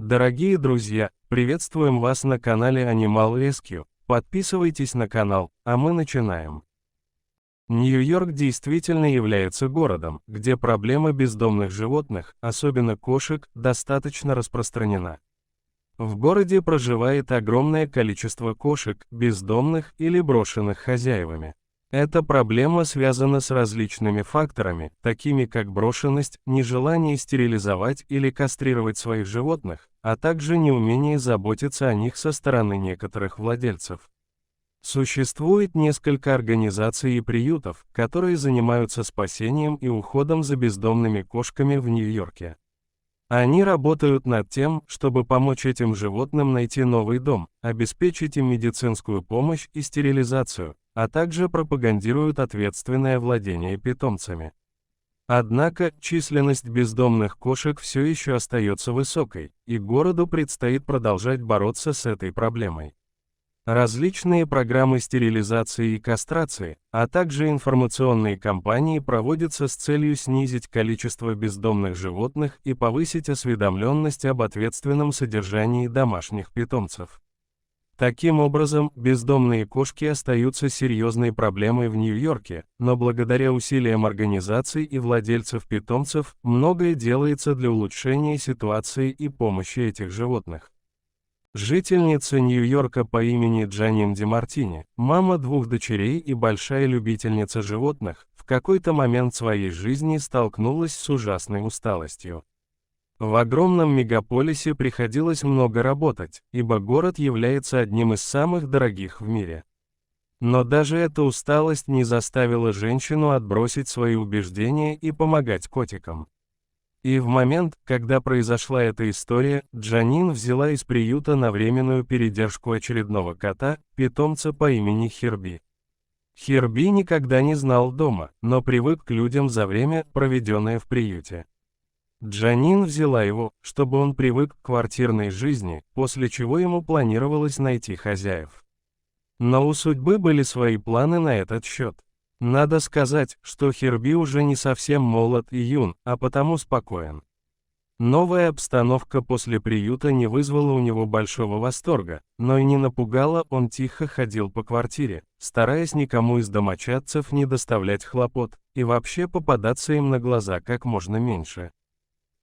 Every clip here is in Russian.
Дорогие друзья, приветствуем вас на канале Animal Rescue. Подписывайтесь на канал, а мы начинаем. Нью-Йорк действительно является городом, где проблема бездомных животных, особенно кошек, достаточно распространена. В городе проживает огромное количество кошек, бездомных или брошенных хозяевами. Эта проблема связана с различными факторами, такими как брошенность, нежелание стерилизовать или кастрировать своих животных, а также неумение заботиться о них со стороны некоторых владельцев. Существует несколько организаций и приютов, которые занимаются спасением и уходом за бездомными кошками в Нью-Йорке. Они работают над тем, чтобы помочь этим животным найти новый дом, обеспечить им медицинскую помощь и стерилизацию, а также пропагандируют ответственное владение питомцами. Однако, численность бездомных кошек все еще остается высокой, и городу предстоит продолжать бороться с этой проблемой. Различные программы стерилизации и кастрации, а также информационные кампании проводятся с целью снизить количество бездомных животных и повысить осведомленность об ответственном содержании домашних питомцев. Таким образом, бездомные кошки остаются серьезной проблемой в Нью-Йорке, но благодаря усилиям организаций и владельцев питомцев, многое делается для улучшения ситуации и помощи этих животных. Жительница Нью-Йорка по имени Джанин Демартини, мама 2 дочерей и большая любительница животных, в какой-то момент своей жизни столкнулась с ужасной усталостью. В огромном мегаполисе приходилось много работать, ибо город является одним из самых дорогих в мире. Но даже эта усталость не заставила женщину отбросить свои убеждения и помогать котикам. И в момент, когда произошла эта история, Джанин взяла из приюта на временную передержку очередного кота, питомца по имени Херби. Херби никогда не знал дома, но привык к людям за время, проведенное в приюте. Джанин взяла его, чтобы он привык к квартирной жизни, после чего ему планировалось найти хозяев. Но у судьбы были свои планы на этот счет. Надо сказать, что Херби уже не совсем молод и юн, а потому спокоен. Новая обстановка после приюта не вызвала у него большого восторга, но и не напугала, он тихо ходил по квартире, стараясь никому из домочадцев не доставлять хлопот, и вообще попадаться им на глаза как можно меньше.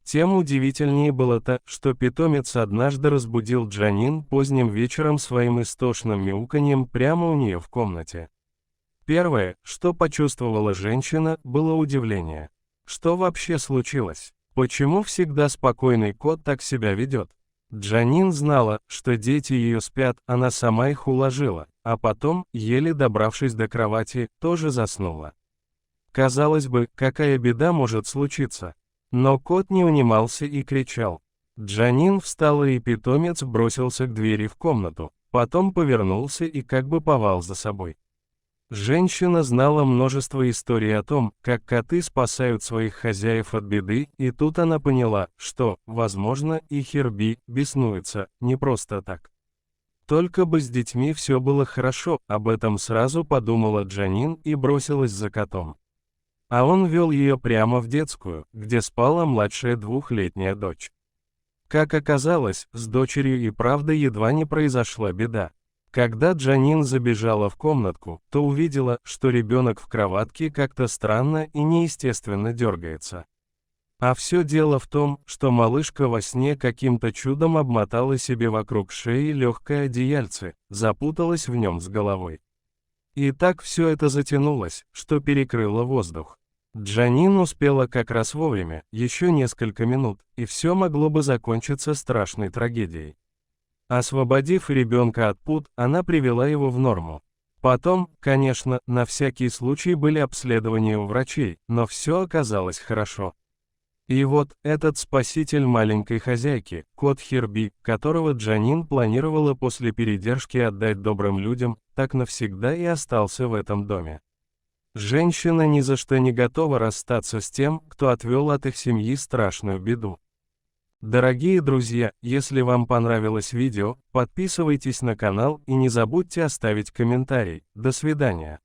Тем удивительнее было то, что питомец однажды разбудил Джанин поздним вечером своим истошным мяуканьем прямо у нее в комнате. Первое, что почувствовала женщина, было удивление. Что вообще случилось? Почему всегда спокойный кот так себя ведет? Джанин знала, что дети ее спят, она сама их уложила, а потом, еле добравшись до кровати, тоже заснула. Казалось бы, какая беда может случиться? Но кот не унимался и кричал. Джанин встала, и питомец бросился к двери в комнату, потом повернулся и как бы повал за собой. Женщина знала множество историй о том, как коты спасают своих хозяев от беды, и тут она поняла, что, возможно, и Херби беснуется, не просто так. Только бы с детьми все было хорошо, об этом сразу подумала Джанин и бросилась за котом. А он вел ее прямо в детскую, где спала младшая 2-летняя дочь. Как оказалось, с дочерью и правда едва не произошла беда. Когда Джанин забежала в комнатку, то увидела, что ребенок в кроватке как-то странно и неестественно дергается. А все дело в том, что малышка во сне каким-то чудом обмотала себе вокруг шеи легкое одеяльце, запуталась в нем с головой. И так все это затянулось, что перекрыло воздух. Джанин успела как раз вовремя, еще несколько минут, и все могло бы закончиться страшной трагедией. Освободив ребенка от пут, она привела его в норму. Потом, конечно, на всякий случай были обследования у врачей, но все оказалось хорошо. И вот, этот спаситель маленькой хозяйки, кот Херби, которого Джанин планировала после передержки отдать добрым людям, так навсегда и остался в этом доме. Женщина ни за что не готова расстаться с тем, кто отвел от их семьи страшную беду. Дорогие друзья, если вам понравилось видео, подписывайтесь на канал и не забудьте оставить комментарий. До свидания.